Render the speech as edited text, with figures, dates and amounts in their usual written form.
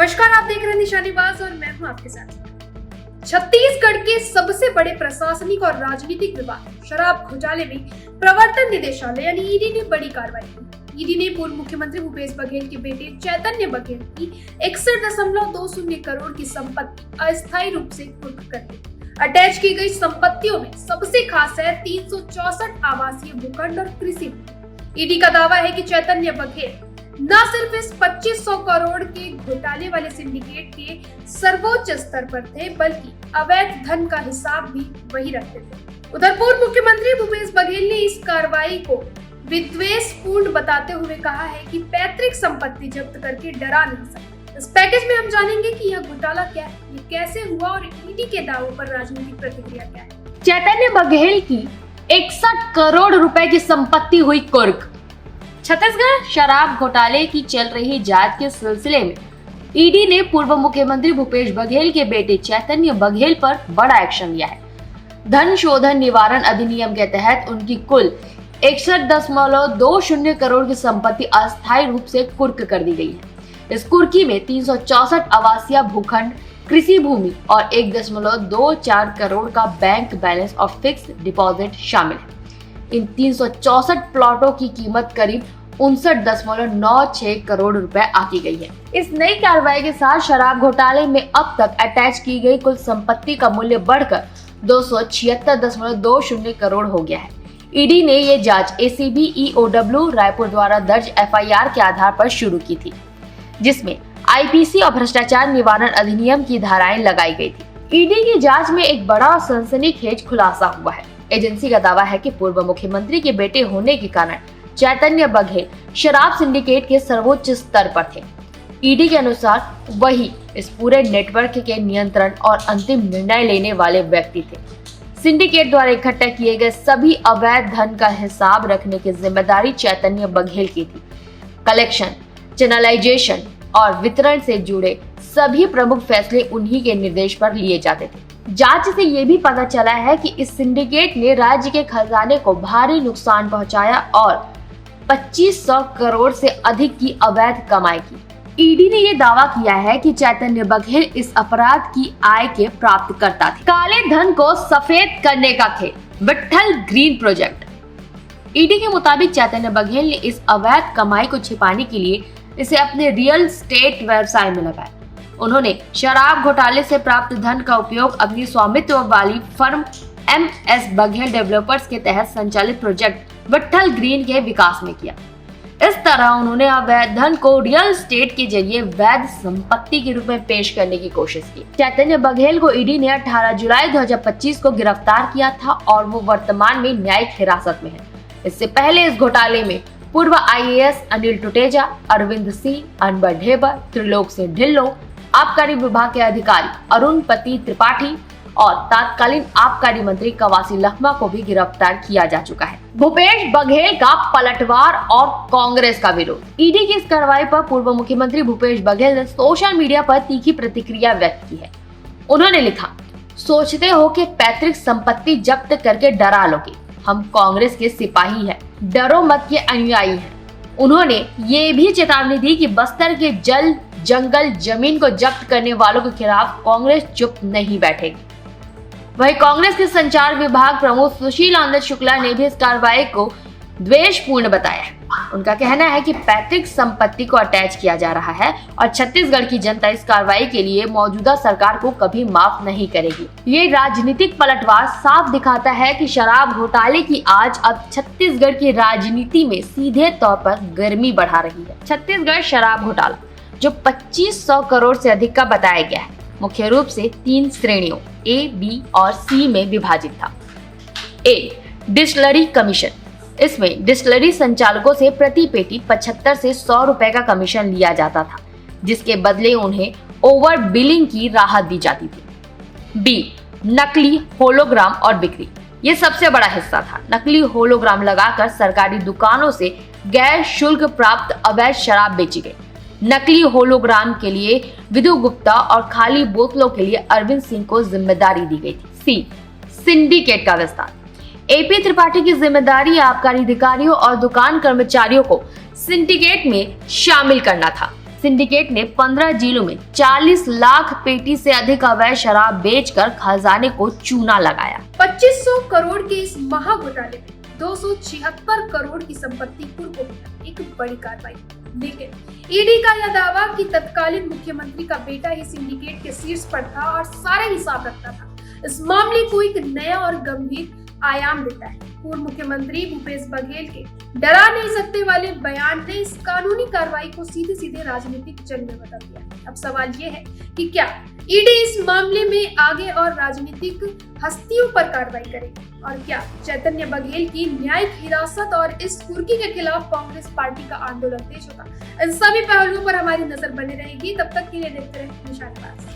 नमस्कार, आप देख रहे हैं निशानेबाज और मैं हूं आपके साथ। छत्तीसगढ़ के सबसे बड़े प्रशासनिक और राजनीतिक विभाग शराब घोटाले में प्रवर्तन निदेशालय यानी ईडी ने बड़ी कार्रवाई की। ईडी ने पूर्व मुख्यमंत्री भूपेश बघेल के बेटे चैतन्य बघेल की 61.20 करोड़ की संपत्ति अस्थायी रूप से कुर्क कर दी। अटैच की गई संपत्तियों में सबसे खास है 364 आवासीय भूखंड और कृषि भूमि। ईडी का दावा है कि चैतन्य बघेल न सिर्फ इस 2500 करोड़ के घोटाले वाले सिंडिकेट के सर्वोच्च स्तर पर थे, बल्कि अवैध धन का हिसाब भी वही रखते थे। उधर पूर्व मुख्यमंत्री भूपेश बघेल ने इस कार्रवाई को विद्वेषपूर्ण बताते हुए कहा है कि पैतृक संपत्ति जब्त करके डरा नहीं सकते। इस पैकेज में हम जानेंगे कि यह घोटाला क्या है, ये कैसे हुआ और ईडी के दावों पर राजनीतिक प्रतिक्रिया क्या है। चैतन्य बघेल की 61 करोड़ रुपए की संपत्ति हुई कुर्क। छत्तीसगढ़ शराब घोटाले की चल रही जांच के सिलसिले में ईडी ने पूर्व मुख्यमंत्री भूपेश बघेल के बेटे चैतन्य बघेल पर बड़ा एक्शन लिया है। धन शोधन निवारण अधिनियम के तहत उनकी कुल 61.20 करोड़ की संपत्ति अस्थायी रूप से कुर्क कर दी गई है। इस कुर्की में 364 आवासीय भूखंड, कृषि भूमि और 1.24 करोड़ का बैंक बैलेंस और फिक्स डिपॉजिट शामिल है। इन 364 प्लॉटों की कीमत करीब 59.96 करोड़ रुपए आकी गई है। इस नई कार्रवाई के साथ शराब घोटाले में अब तक अटैच की गई कुल संपत्ति का मूल्य बढ़कर 276.20 करोड़ हो गया है। ईडी ने ये जांच एसीबी ईओडब्ल्यू रायपुर द्वारा दर्ज एफआईआर के आधार पर शुरू की थी, जिसमें आईपीसी और भ्रष्टाचार निवारण अधिनियम की धाराएं लगाई गई थी। ईडी की जांच में एक बड़ा सनसनीखेज खुलासा हुआ है। एजेंसी का दावा है कि पूर्व मुख्यमंत्री के बेटे होने के कारण चैतन्य बघेल शराब सिंडिकेट के सर्वोच्च स्तर पर थे। ईडी के अनुसार वही इस पूरे नेटवर्क के नियंत्रण और अंतिम निर्णय लेने वाले व्यक्ति थे। सिंडिकेट द्वारा इकट्ठा किए गए सभी अवैध धन का हिसाब रखने की जिम्मेदारी चैतन्य बघेल की थी। कलेक्शन, चैनलाइजेशन और वितरण से जुड़े सभी प्रमुख फैसले उन्हीं के निर्देश पर लिए जाते थे। जांच से ये भी पता चला है कि इस सिंडिकेट ने राज्य के खजाने को भारी नुकसान पहुंचाया और 2500 करोड़ से अधिक की अवैध कमाई की। ईडी ने ये दावा किया है कि चैतन्य बघेल इस अपराध की आय के प्राप्तकर्ता थे। काले धन को सफेद करने का खेल, विट्ठल ग्रीन प्रोजेक्ट। ईडी के मुताबिक चैतन्य बघेल ने इस अवैध कमाई को छिपाने के लिए इसे अपने रियल एस्टेट व्यवसाय में लगाया। उन्होंने शराब घोटाले से प्राप्त धन का उपयोग अपनी स्वामित्व वाली फर्म एमएस बघेल डेवलपर्स के तहत संचालित प्रोजेक्ट विट्ठल ग्रीन के विकास में किया। इस तरह उन्होंने अवैध धन को रियल एस्टेट के जरिए वैध संपत्ति के रूप में पेश करने की कोशिश की। चैतन्य बघेल को ईडी ने 18 जुलाई 2025 को गिरफ्तार किया था और वो वर्तमान में न्यायिक हिरासत में है। इससे पहले इस घोटाले में पूर्व आईएएस अनिल टुटेजा, अरविंद सिंह, अनवर ढेबर, त्रिलोक सिंह ढिल्लों, आबकारी विभाग के अधिकारी अरुण पति त्रिपाठी और तत्कालीन आबकारी मंत्री कवासी लखमा को भी गिरफ्तार किया जा चुका है। भूपेश बघेल का पलटवार और कांग्रेस का विरोध। ईडी की इस कार्रवाई पर पूर्व मुख्यमंत्री भूपेश बघेल ने सोशल मीडिया पर तीखी प्रतिक्रिया व्यक्त की है। उन्होंने लिखा, सोचते हो कि पैतृक संपत्ति जब्त करके डरा लोगे, हम कांग्रेस के सिपाही हैं, डरो मत के अनुयायी हैं। उन्होंने ये भी चेतावनी दी कि बस्तर के जल, जंगल, जमीन को जब्त करने वालों के खिलाफ कांग्रेस चुप नहीं बैठेगी। वहीं कांग्रेस के संचार विभाग प्रमुख सुशील आनंद शुक्ला ने भी इस कार्रवाई को द्वेषपूर्ण बताया है। उनका कहना है कि पैतृक संपत्ति को अटैच किया जा रहा है और छत्तीसगढ़ की जनता इस कार्रवाई के लिए मौजूदा सरकार को कभी माफ नहीं करेगी। ये राजनीतिक पलटवार साफ दिखाता है कि शराब घोटाले की आज अब छत्तीसगढ़ की राजनीति में सीधे तौर पर गर्मी बढ़ा रही है। छत्तीसगढ़ शराब घोटाला जो 2500 करोड़ से अधिक का बताया गया है, मुख्य रूप से 3 श्रेणियों ए, बी और सी में विभाजित था। ए, डिस्टिलरी कमीशन। इसमें डिस्टिलरी संचालकों से प्रति पेटी 75 से 100 रुपए का कमीशन लिया जाता था, जिसके बदले उन्हें ओवर बिलिंग की राहत दी जाती थी। बी, नकली होलोग्राम और बिक्री। ये सबसे बड़ा हिस्सा था। नकली होलोग्राम लगाकर सरकारी दुकानों से गैर शुल्क प्राप्त अवैध शराब बेची गई। नकली होलोग्राम के लिए विधु गुप्ता और खाली बोतलों के लिए अरविंद सिंह को जिम्मेदारी दी गई थी। सी, सिंडिकेट का विस्तार। एपी त्रिपाठी की जिम्मेदारी आबकारी अधिकारियों और दुकान कर्मचारियों को सिंडिकेट में शामिल करना था। सिंडिकेट ने 15 जिलों में 40 लाख पेटी से अधिक अवैध शराब बेचकर खजाने को चूना लगाया। 2500 करोड़ के इस महा घोटाले में 276 करोड़ की संपत्ति कुर्को में एक बड़ी कार्रवाई। लेकिन ईडी का यह दावा कि तत्कालीन मुख्यमंत्री का बेटा ही सिंडिकेट के शीर्ष पर था और सारे हिसाब रखता था, इस मामले को एक नया और गंभीर आयाम देता है। पूर्व मुख्यमंत्री भूपेश बघेल के डरा नहीं सकते वाले बयान ने इस कानूनी कार्रवाई को सीधे सीधे राजनीतिक जंग में बदल दिया। अब सवाल ये है कि क्या ईडी इस मामले में आगे और राजनीतिक हस्तियों पर कार्रवाई करेगी, और क्या चैतन्य बघेल की न्यायिक हिरासत और इस कुर्की के खिलाफ कांग्रेस पार्टी का आंदोलन तेज होगा। इन सभी पहलुओं पर हमारी नजर बनी रहेगी। तब तक के लिए देखते रहे निशानेबाज।